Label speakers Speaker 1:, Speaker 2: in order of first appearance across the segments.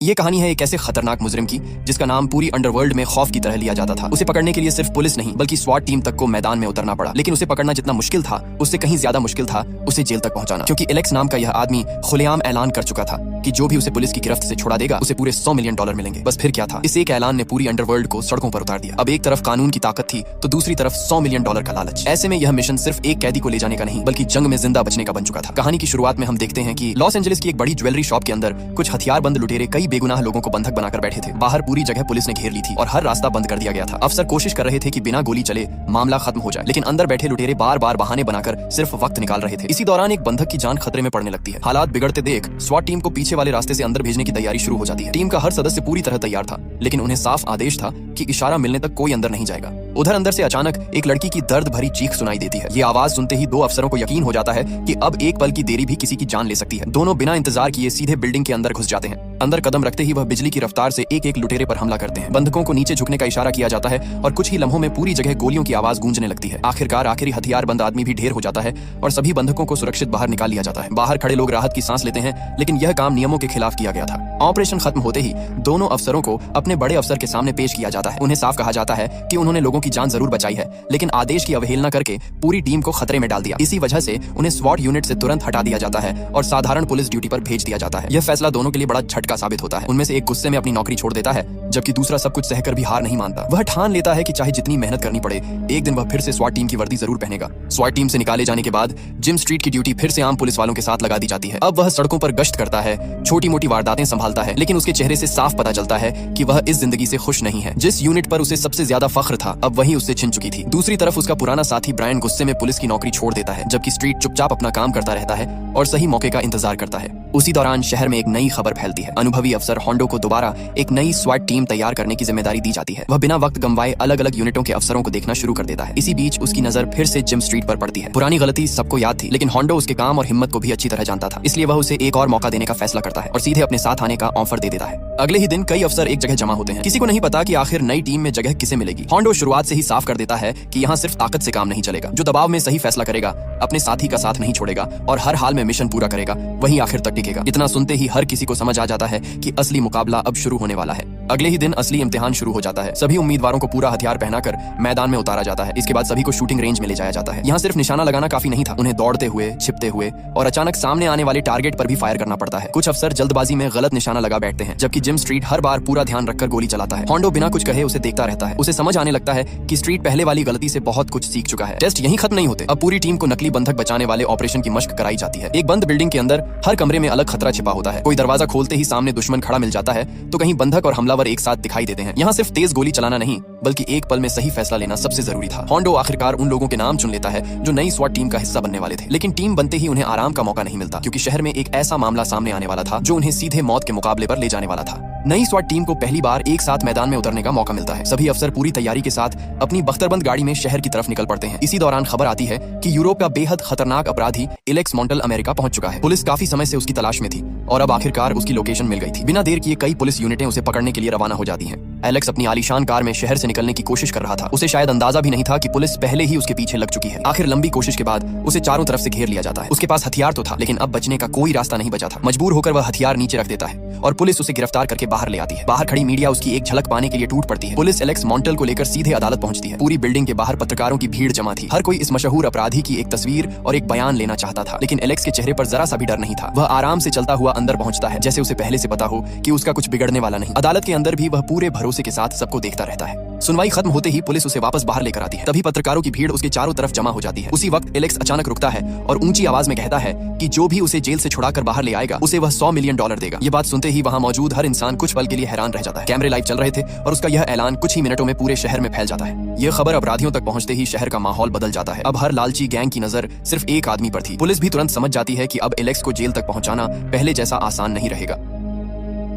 Speaker 1: ये कहानी है एक ऐसे खतरनाक मुजरिम की जिसका नाम पूरी अंडरवर्ल्ड में खौफ की तरह लिया जाता था। उसे पकड़ने के लिए सिर्फ पुलिस नहीं बल्कि स्वाट टीम तक को मैदान में उतरना पड़ा। लेकिन उसे पकड़ना जितना मुश्किल था उससे कहीं ज्यादा मुश्किल था उसे जेल तक पहुंचाना, क्योंकि एलेक्स नाम का यह आदमी खुलेआम ऐलान कर चुका था कि जो भी उसे पुलिस की गिरफ्त से छुड़ा देगा उसे पूरे $100 मिलियन मिलेंगे। बस फिर क्या था, इस एक ऐलान ने पूरी अंडरवर्ल्ड को सड़कों पर उतार दिया। अब एक तरफ कानून की ताकत थी तो दूसरी तरफ $100 मिलियन का लालच। ऐसे में यह मिशन सिर्फ एक कैदी को ले जाने का नहीं बल्कि जंग में जिंदा बचने का बन चुका था। कहानी की शुरुआत में हम देखते हैं कि लॉस एंजलिस की एक बड़ी ज्वेलरी शॉप के अंदर कुछ हथियारबंद लुटेरे कई बेगुनाह लोगों को बंधक बनाकर बैठे थे। बाहर पूरी जगह पुलिस ने घेर ली थी और हर रास्ता बंद कर दिया गया था। अफसर कोशिश कर रहे थे कि बिना गोली चले मामला खत्म हो जाए, लेकिन अंदर बैठे लुटेरे बार बार बहाने बनाकर सिर्फ वक्त निकाल रहे थे। इसी दौरान एक बंधक की जान खतरे में पड़ने लगती है। हालात बिगड़ते देख स्वाट टीम को पीछे वाले रास्ते से अंदर भेजने की तैयारी शुरू हो जाती है। टीम का हर सदस्य पूरी तरह तैयार था, लेकिन उन्हें साफ आदेश था कि इशारा मिलने तक कोई अंदर नहीं जाएगा। उधर अंदर से अचानक एक लड़की की दर्द भरी चीख सुनाई देती है। ये आवाज सुनते ही दो अफसरों को यकीन हो जाता है कि अब एक पल की देरी भी किसी की जान ले सकती है। दोनों बिना इंतजार किए सीधे बिल्डिंग के अंदर घुस जाते हैं। अंदर कदम रखते ही वह बिजली की रफ्तार से एक एक लुटेरे पर हमला करते हैं। बंधकों को नीचे झुकने का इशारा किया जाता है और कुछ ही लम्हों में पूरी जगह गोलियों की आवाज गूंजने लगती है। आखिरकार आखिरी हथियारबंद आदमी भी ढेर हो जाता है और सभी बंधकों को सुरक्षित बाहर निकाल लिया जाता है। बाहर खड़े लोग राहत की सांस लेते हैं, लेकिन यह काम नियमों के खिलाफ किया गया था। ऑपरेशन खत्म होते ही दोनों अफसरों को अपने बड़े अफसर के सामने पेश किया जाता है। उन्हें साफ कहा जाता है कि उन्होंने लोगों की जान जरूर बचाई है, लेकिन आदेश की अवहेलना करके पूरी टीम को खतरे में डाल दिया। इसी वजह से उन्हें स्वॉट यूनिट से तुरंत हटा दिया जाता है और साधारण पुलिस ड्यूटी पर भेज दिया जाता है। यह फैसला दोनों के लिए बड़ा झटका साबित होता है। उनमें से एक गुस्से में अपनी नौकरी छोड़ देता है, जबकि दूसरा सब कुछ सहकर भी हार नहीं मानता। वह ठान लेता है कि चाहे जितनी मेहनत करनी पड़े, एक दिन वह फिर से स्वॉट टीम की वर्दी जरूर पहनेगा। स्वॉट टीम से निकाले जाने के बाद जिम स्ट्रीट की ड्यूटी फिर से आम पुलिस वालों के साथ लगा दी जाती है। अब वह सड़कों पर गश्त करता है, छोटी मोटी वारदातें संभालता है, लेकिन उसके चेहरे से साफ पता चलता है कि वह इस जिंदगी से खुश नहीं है। जिस यूनिट पर उसे सबसे ज्यादा फख्र था अब वही उससे छिन चुकी थी। दूसरी तरफ उसका पुराना साथी ब्रायन गुस्से में पुलिस की नौकरी छोड़ देता है, जबकि स्ट्रीट चुपचाप अपना काम करता रहता है और सही मौके का इंतजार करता है। उसी दौरान शहर में एक नई खबर फैलती है। अनुभवी अफसर होंडो को दोबारा एक नई स्वॉट टीम तैयार करने की जिम्मेदारी दी जाती है। वह बिना वक्त गंवाए अलग अलग यूनिटों के अफसरों को देखना शुरू कर देता है। इसी बीच उसकी नजर फिर से जिम स्ट्रीट पर पड़ती है। पुरानी गलती सबको याद थी, लेकिन होंडो उसके काम और हिम्मत को भी अच्छी तरह जानता था, इसलिए वह उसे एक और मौका देने का फैसला करता है और सीधे अपने साथ आने का ऑफर दे देता है। अगले ही दिन कई अफसर एक जगह जमा होते हैं। किसी को नहीं पता कि आखिर नई टीम में जगह किसे मिलेगी। होंडो शुरुआत से ही साफ कर देता है कि यहाँ सिर्फ ताकत से काम नहीं चलेगा। जो दबाव में सही फैसला करेगा, अपने साथी का साथ नहीं छोड़ेगा और हर हाल में मिशन पूरा करेगा, वही आखिर तक टिकेगा। इतना सुनते ही हर किसी को समझ आ जाता है कि असली मुकाबला अब शुरू होने वाला है। अगले ही दिन असली इम्तिहान शुरू हो जाता है। सभी उम्मीदवारों को पूरा हथियार पहनाकर मैदान में उतारा जाता है। इसके बाद सभी को शूटिंग रेंज में ले जाया जाता है। यहाँ सिर्फ निशाना लगाना काफी नहीं था, उन्हें दौड़ते हुए, छिपते हुए और अचानक सामने आने वाले टारगेट पर भी फायर करना पड़ता है। कुछ अफसर जल्दबाजी में गलत निशाना लगा बैठते हैं, जबकि जिम स्ट्रीट हर बार पूरा ध्यान रखकर गोली चलाता है। होंडो बिना कुछ कहे उसे देखता रहता है। उसे समझ आने लगता है कि स्ट्रीट पहले वाली गलती से बहुत कुछ सीख चुका है। टेस्ट यहीं खत्म नहीं होते। अब पूरी टीम को नकली बंधक बचाने वाले ऑपरेशन की मशक कराई जाती है। एक बंद बिल्डिंग के अंदर हर कमरे में अलग खतरा छिपा होता है। कोई दरवाजा खोलते ही सामने दुश्मन खड़ा मिल जाता है तो कहीं बंधक और हमलावर एक साथ दिखाई देते हैं। यहाँ सिर्फ तेज गोली चलाना नहीं बल्कि एक पल में सही फैसला लेना सबसे जरूरी था। होंडो आखिरकार उन लोगों के नाम चुन लेता है जो नई स्वॉट टीम का हिस्सा बनने वाले थे, लेकिन टीम बनते ही उन्हें आराम का मौका नहीं मिलता, क्योंकि शहर में एक ऐसा मामला सामने आने वाला था जो उन्हें सीधे मौत के मुकाबले पर ले जाने वाला था। नई स्वॉट टीम को पहली बार एक साथ मैदान में उतरने का मौका मिलता है। सभी अफसर पूरी तैयारी के साथ अपनी बख्तरबंद गाड़ी में शहर की तरफ निकल पड़ते हैं। इसी दौरान खबर आती है कि यूरोप का बेहद खतरनाक अपराधी एलेक्स मॉन्टल अमेरिका पहुंच चुका है। पुलिस काफी समय से उसकी तलाश में थी और अब आखिरकार उसकी लोकेशन मिल गई थी। बिना देर किए कई पुलिस यूनिटें उसे पकड़ने के लिए रवाना हो जाती हैं। एलेक्स अपनी आलीशान कार में शहर से निकलने की कोशिश कर रहा था। उसे शायद अंदाजा भी नहीं था कि पुलिस पहले ही उसके पीछे लग चुकी है। आखिर लंबी कोशिश के बाद उसे चारों तरफ से घेर लिया जाता है। उसके पास हथियार तो था, लेकिन अब बचने का कोई रास्ता नहीं बचा था। मजबूर होकर वह हथियार नीचे रख देता है और पुलिस उसे गिरफ्तार करके बाहर ले आती है। बाहर खड़ी मीडिया उसकी एक झलक पाने के लिए टूट पड़ती है। पुलिस एलेक्स मॉन्टल को लेकर सीधे अदालत पहुंचती है। पूरी बिल्डिंग के बाहर पत्रकारों की भीड़ जमा थी। हर कोई इस मशहूर अपराधी की एक तस्वीर और एक बयान लेना चाहता था, लेकिन एलेक्स के चेहरे पर जरा सा भी डर नहीं था। वह आराम से चलता हुआ अंदर पहुंचता है, जैसे उसे पहले से पता हो कि उसका कुछ बिगड़ने वाला नहीं। अदालत के अंदर भी वह पूरे भरोसे के साथ सबको देखता रहता है। सुनवाई खत्म होते ही पुलिस उसे वापस बाहर लेकर आती है। तभी पत्रकारों की भीड़ उसके चारों तरफ जमा हो जाती है। उसी वक्त एलेक्स अचानक रुकता है और ऊंची आवाज में कहता है कि जो भी उसे जेल से छुड़ाकर बाहर ले आएगा उसे वह $100 मिलियन देगा। ये बात सुनते ही वहां मौजूद हर इंसान कुछ पल के लिए हैरान रह जाता है। कैमरे लाइव चल रहे थे और उसका यह ऐलान कुछ ही मिनटों में पूरे शहर में फैल जाता है। यह खबर अपराधियों तक पहुंचते ही शहर का माहौल बदल जाता है। अब हर लालची गैंग की नजर सिर्फ एक आदमी पर थी। पुलिस भी तुरंत समझ जाती है कि अब एलेक्स को जेल तक पहुंचाना पहले जैसा आसान नहीं रहेगा।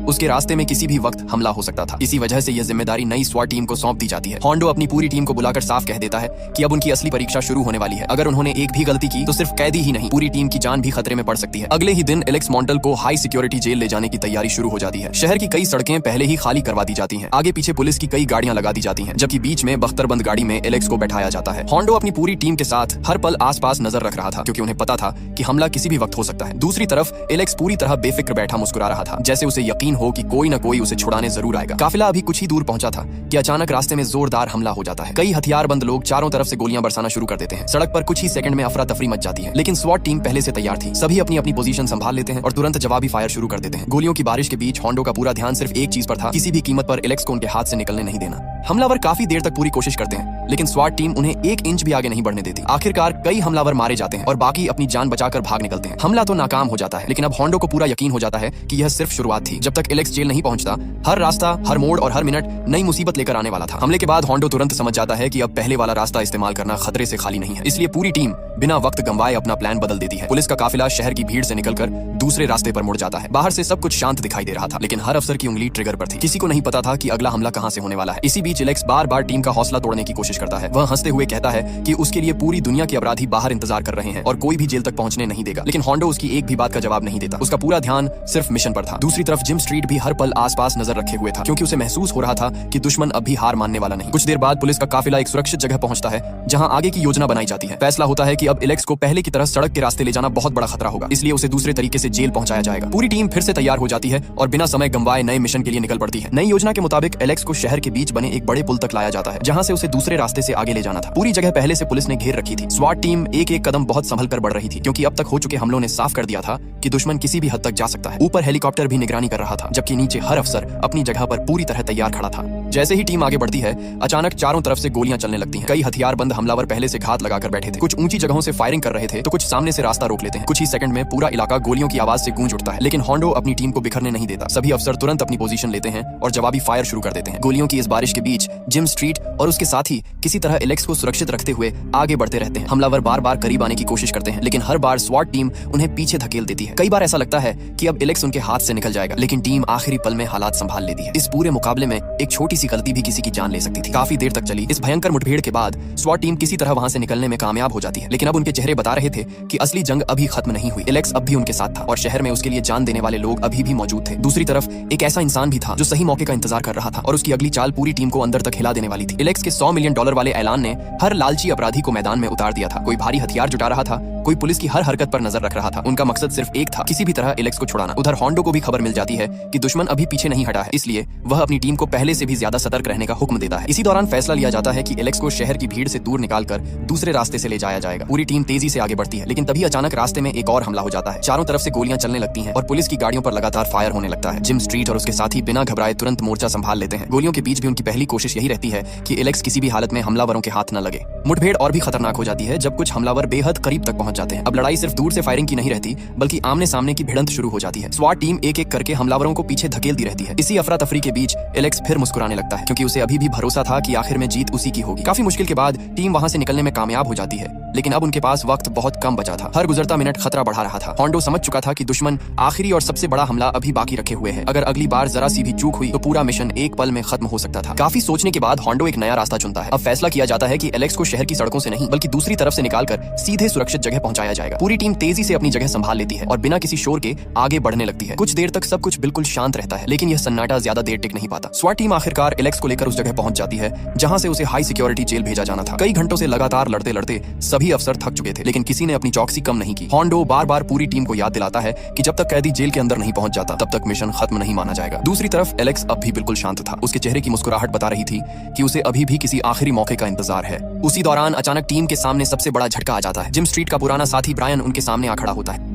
Speaker 1: उसके रास्ते में किसी भी वक्त हमला हो सकता था। इसी वजह से यह जिम्मेदारी नई स्वॉट टीम को सौंप दी जाती है। होंडो अपनी पूरी टीम को बुलाकर साफ कह देता है कि अब उनकी असली परीक्षा शुरू होने वाली है। अगर उन्होंने एक भी गलती की तो सिर्फ कैदी ही नहीं, पूरी टीम की जान भी खतरे में पड़ सकती है। अगले ही दिन एलेक्स मॉन्टल को हाई सिक्योरिटी जेल ले जाने की तैयारी शुरू हो जाती है। शहर की कई सड़कें पहले ही खाली करवा दी जाती हैं। आगे पीछे पुलिस की कई गाड़ियां लगा दी जाती हैं, जबकि बीच में बख्तरबंद गाड़ी में एलेक्स को बैठाया जाता है। होंडो अपनी पूरी टीम के साथ हर पल आसपास नजर रख रहा था, क्योंकि उन्हें पता था कि हमला किसी भी वक्त हो सकता है। दूसरी तरफ एलेक्स पूरी तरह बेफिक्र बैठा मुस्कुरा रहा था, जैसे उसे यकीन यकीन हो कि कोई ना कोई उसे छुड़ाने जरूर आएगा। काफिला अभी कुछ ही दूर पहुंचा था कि अचानक रास्ते में जोरदार हमला हो जाता है। कई हथियारबंद लोग चारों तरफ से गोलियां बरसाना शुरू कर देते हैं। सड़क पर कुछ ही सेकंड में अफरा तफरी मच जाती है, लेकिन स्वॉट टीम पहले से तैयार थी। सभी अपनी अपनी पोजीशन संभाल लेते हैं और तुरंत जवाबी फायर शुरू कर देते हैं। गोलियों की बारिश के बीच होंडो का पूरा ध्यान सिर्फ एक चीज पर था, किसी भी कीमत पर एलेक्स को उनके हाथ से निकलने नहीं देना। हमलावर काफी देर तक पूरी कोशिश करते हैं, लेकिन स्वॉट टीम उन्हें एक इंच भी आगे नहीं बढ़ने देती। आखिरकार कई हमलावर मारे जाते हैं और बाकी अपनी जान बचाकर भाग निकलते हैं। हमला तो नाकाम हो जाता है, लेकिन अब होंडो को पूरा यकीन हो जाता है कि यह सिर्फ शुरुआत थी। जब तक एलेक्स जेल नहीं पहुंचता, हर रास्ता, हर मोड़ और हर मिनट नई मुसीबत लेकर आने वाला था। हमले के बाद होंडो तुरंत समझ जाता है कि अब पहले वाला रास्ता इस्तेमाल करना खतरे से खाली नहीं है। इसलिए पूरी टीम बिना वक्त गंवाए अपना प्लान बदल देती है। पुलिस का काफिला शहर की भीड़ से निकलकर दूसरे रास्ते पर मुड़ जाता है। बाहर से सब कुछ शांत दिखाई दे रहा था, लेकिन हर अफसर की उंगली ट्रिगर पर थी। किसी को नहीं पता था कि अगला हमला कहां से होने वाला है। इसी बीच एलेक्स बार बार टीम का हौसला तोड़ने की कोशिश करता है। वह हंसते हुए कहता है कि उसके लिए पूरी दुनिया के अपराधी बाहर इंतजार कर रहे हैं और कोई भी जेल तक पहुंचने नहीं देगा। लेकिन होंडो उसकी एक भी बात का जवाब नहीं देता। उसका पूरा ध्यान सिर्फ मिशन पर था। दूसरी तरफ जिम स्ट्रीट भी हर पल आसपास नजर रखे हुए था, क्योंकि उसे महसूस हो रहा था कि दुश्मन अब भी हार मानने वाला नहीं। कुछ देर बाद पुलिस का काफिला एक सुरक्षित जगह पहुंचता है, जहां आगे की योजना बनाई जाती है। फैसला होता है कि अब एलेक्स को पहले की तरह सड़क के रास्ते ले जाना बहुत बड़ा खतरा होगा, इसलिए उसे दूसरे तरीके से जेल पहुंचाया जाएगा। पूरी टीम फिर से तैयार हो जाती है और बिना समय गंवाए नए मिशन के लिए निकल पड़ती है। नई योजना के मुताबिक एलेक्स को शहर के बीच बने एक बड़े पुल तक लाया जाता है, जहां से उसे दूसरे रास्ते से आगे ले जाना था। पूरी जगह पहले से पुलिस ने घेर रखी थी। स्वाट टीम एक एक कदम बहुत संभल कर बढ़ रही थी, क्योंकि अब तक हो चुके हमलों ने साफ कर दिया था कि दुश्मन किसी भी हद तक जा सकता है। ऊपर हेलीकॉप्टर भी निगरानी कर रहा था, जबकि नीचे हर अफसर अपनी जगह पर पूरी तरह तैयार खड़ा था। जैसे ही टीम आगे बढ़ती है, अचानक चारों तरफ से गोलियां चलने लगती हैं। कई हथियारबंद हमलावर पहले से घात लगाकर बैठे थे। कुछ ऊंची जगहों से फायरिंग कर रहे थे, तो कुछ सामने से रास्ता रोक लेते हैं। कुछ ही सेकंड में पूरा इलाका गोलियों की आवाज से गूंज उठता है, लेकिन होंडो अपनी टीम को बिखरने नहीं देता। सभी अफसर तुरंत अपनी पोजीशन लेते हैं और जवाबी फायर शुरू कर देते हैं। गोलियों की इस बारिश के बीच जिम स्ट्रीट और उसके साथी किसी तरह एलेक्स को सुरक्षित रखते हुए आगे बढ़ते रहते हैं। हमलावर बार बार करीब आने की कोशिश करते हैं, लेकिन हर बार स्वाट टीम उन्हें पीछे धकेल देती है। कई बार ऐसा लगता है कि अब एलेक्स उनके हाथ से निकल जाएगा, लेकिन टीम आखिरी पल में हालात संभाल लेती है। इस पूरे मुकाबले में एक छोटी सी गलती भी किसी की जान ले सकती थी। काफी देर तक चली इस भयंकर मुठभेड़ के बाद स्वाट टीम किसी तरह वहां से निकलने में कामयाब हो जाती है, लेकिन अब उनके चेहरे बता रहे थे कि असली जंग अभी खत्म नहीं हुई। एलेक्स अब भी उनके साथ था और शहर में उसके लिए जान देने वाले लोग अभी भी मौजूद थे। दूसरी तरफ एक ऐसा इंसान भी था जो सही मौके का इंतजार कर रहा था और उसकी अगली चाल पूरी टीम को अंदर तक हिला देने वाली थी। एलेक्स के $100 मिलियन वाले ऐलान ने हर लालची अपराधी को मैदान में उतार दिया था। कोई भारी हथियार जुटा रहा था, कोई पुलिस की हर हरकत पर नजर रख रहा था। उनका मकसद सिर्फ एक था, किसी भी तरह एलेक्स को छुड़ाना। उधर होंडो को भी खबर मिल जाती है कि दुश्मन अभी पीछे नहीं हटा है, इसलिए वह अपनी टीम को पहले से भी ज्यादा सतर्क रहने का हुक्म देता है। इसी दौरान फैसला लिया जाता है कि एलेक्स को शहर की भीड़ से दूर निकालकर दूसरे रास्ते से ले जाया जाएगा। पूरी टीम तेजी से आगे बढ़ती है, लेकिन तभी अचानक रास्ते में एक और हमला हो जाता है। चारों तरफ से गोलियां चलने लगती हैं और पुलिस की गाड़ियों पर लगातार फायर होने लगता है। जिम स्ट्रीट और उसके साथी बिना घबराए तुरंत मोर्चा संभाल लेते हैं। गोलियों के बीच भी उनकी पहली कोशिश यही रहती है कि एलेक्स किसी भी हालत में हमलावरों के हाथ न लगे। मुठभेड़ और भी खतरनाक हो जाती है जब कुछ हमलावर बेहद करीब तक पहुंच जाते हैं। अब लड़ाई सिर्फ दूर से फायरिंग की नहीं रहती, बल्कि आमने सामने की भिड़ंत शुरू हो जाती है। स्वाट टीम एक एक करके हमलावरों को पीछे धकेलती रहती है। इसी अफरा तफरी के बीच एलेक्स फिर मुस्कुराने लगता है, क्योंकि उसे अभी भी भरोसा था कि आखिर में जीत उसी की होगी। काफी मुश्किल के बाद टीम वहां से निकलने में कामयाब हो जाती है, लेकिन अब उनके पास वक्त बहुत कम बचा था। हर गुजरता मिनट खतरा बढ़ा रहा था। होंडो समझ चुका था कि दुश्मन आखिरी और सबसे बड़ा हमला अभी बाकी रखे हुए है। अगर अगली बार जरा सी भी चूक हुई तो पूरा मिशन एक पल में खत्म हो सकता था। काफी सोचने के बाद होंडो एक नया रास्ता चुनता है। अब फैसला किया जाता है कि एलेक्स को शहर की सड़कों से नहीं, बल्कि दूसरी तरफ से निकालकर सीधे सुरक्षित जगह पहुंचाया जाएगा। पूरी टीम तेजी से अपनी जगह संभाल लेती है और बिना किसी शोर के आगे बढ़ने लगती है। कुछ देर तक सब कुछ बिल्कुल शांत रहता है, लेकिन यह सन्नाटा ज्यादा देर टिक नहीं पाता। स्वाट टीम आखिरकार एलेक्स को लेकर उस जगह पहुंच जाती है जहां से उसे हाई सिक्योरिटी जेल भेजा जाना था। कई घंटों से लगातार लड़ते लड़ते सभी अफसर थक चुके थे, लेकिन किसी ने अपनी चौकसी कम नहीं की। होंडो बार बार पूरी टीम को याद दिलाता है कि जब तक कैदी जेल के अंदर नहीं पहुंच जाता, तब तक मिशन खत्म नहीं माना जाएगा। दूसरी तरफ एलेक्स अब भी बिल्कुल शांत था। उसके चेहरे की मुस्कुराहट बता रही थी कि उसे अभी भी किसी आखिरी मौके का इंतजार है। उसी दौरान अचानक टीम के सामने सबसे बड़ा झटका आ जाता है। जिम स्ट्रीट का पुराना साथी ब्रायन उनके सामने आ खड़ा होता है।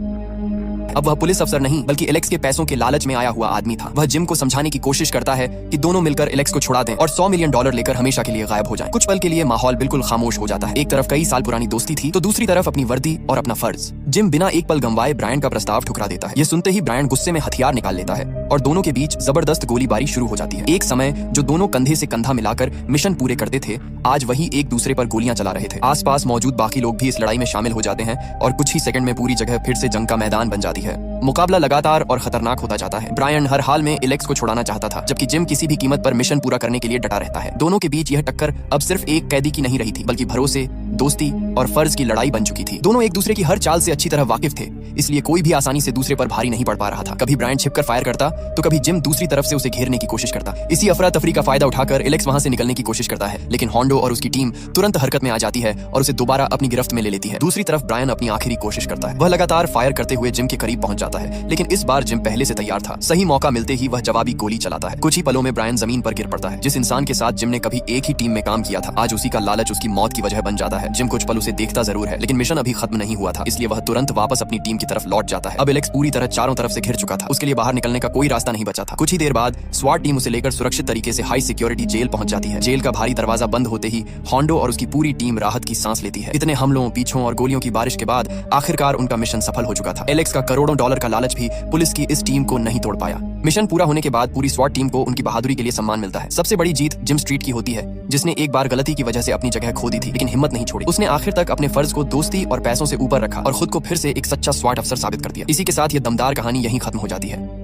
Speaker 1: अब वह पुलिस अफसर नहीं, बल्कि एलेक्स के पैसों के लालच में आया हुआ आदमी था। वह जिम को समझाने की कोशिश करता है कि दोनों मिलकर एलेक्स को छुड़ा दें और $100 मिलियन लेकर हमेशा के लिए गायब हो जाएं। कुछ पल के लिए माहौल बिल्कुल खामोश हो जाता है। एक तरफ कई साल पुरानी दोस्ती थी, तो दूसरी तरफ अपनी वर्दी और अपना फर्ज। जिम बिना एक पल गंवाए ब्रायन का प्रस्ताव ठुकरा देता है। ये सुनते ही ब्रायन गुस्से में हथियार निकाल लेता है और दोनों के बीच जबरदस्त गोलीबारी शुरू हो जाती है। एक समय जो दोनों कंधे से कंधा मिलाकर मिशन पूरे करते थे, आज वही एक दूसरे पर गोलियां चला रहे थे। आसपास मौजूद बाकी लोग भी इस लड़ाई में शामिल हो जाते हैं और कुछ ही सेकंड में पूरी जगह फिर से जंग का मैदान बन जाती है। मुकाबला लगातार और खतरनाक होता जाता है। ब्रायन हर हाल में एलेक्स को छुड़ाना चाहता था, जबकि जिम किसी भी कीमत पर मिशन पूरा करने के लिए डटा रहता है। दोनों के बीच यह टक्कर अब सिर्फ एक कैदी की नहीं रही थी, बल्कि भरोसे, दोस्ती और फर्ज की लड़ाई बन चुकी थी। दोनों एक दूसरे की हर चाल से अच्छी तरह वाकिफ थे, इसलिए कोई भी आसानी से दूसरे पर भारी नहीं पड़ पा रहा था। कभी ब्रायन छिपकर फायर करता, तो कभी जिम दूसरी तरफ से उसे घेरने की कोशिश करता। इसी अफरा तफरी का फायदा उठाकर एलेक्स वहां से निकलने की कोशिश करता है, लेकिन होंडो और उसकी टीम तुरंत हरकत में आ जाती है और उसे दोबारा अपनी गिरफ्त में ले लेती है। दूसरी तरफ ब्रायन अपनी आखिरी कोशिश करता है। वह लगातार फायर करते हुए जिम के करीब पहुंच जाता है, लेकिन इस बार जिम पहले से तैयार था। सही मौका मिलते ही वह जवाबी गोली चलाता है। कुछ ही पलों में ब्रायन जमीन पर गिर पड़ता है। जिस इंसान के साथ जिम ने कभी एक ही टीम में काम किया था, आज उसी का लालच उसकी मौत की वजह बन जाता है। जिम कुछ पल उसे देखता जरूर है, लेकिन मिशन अभी खत्म नहीं हुआ था, इसलिए वह तुरंत वापस अपनी टीम की तरफ लौट जाता है। अब एलेक्स पूरी तरह चारों तरफ से घिर चुका था, उसके लिए बाहर निकलने का कोई रास्ता नहीं बचा था। कुछ ही देर बाद स्वाट टीम उसे लेकर सुरक्षित तरीके से हाई सिक्योरिटी जेल पहुंच जाती है। जेल का भारी दरवाजा बंद होते ही होंडो और उसकी पूरी टीम राहत की सांस लेती है। इतने हमलों, पीछों और गोलियों की बारिश के बाद आखिरकार उनका मिशन सफल हो चुका था। एलेक्स का करोड़ों डॉलर का लालच भी पुलिस की इस टीम को नहीं तोड़ पाया। मिशन पूरा होने के बाद पूरी स्वाट टीम को उनकी बहादुरी के लिए सम्मान मिलता है। सबसे बड़ी जीत जिम स्ट्रीट की होती है, जिसने एक बार गलती की वजह से अपनी जगह खो दी थी, लेकिन हिम्मत नहीं छोड़ी। उसने आखिर तक अपने फर्ज को दोस्ती और पैसों से ऊपर रखा और खुद को फिर से एक सच्चा स्वाट अफसर साबित कर दिया। इसी के साथ ये दमदार कहानी यहीं खत्म हो जाती है।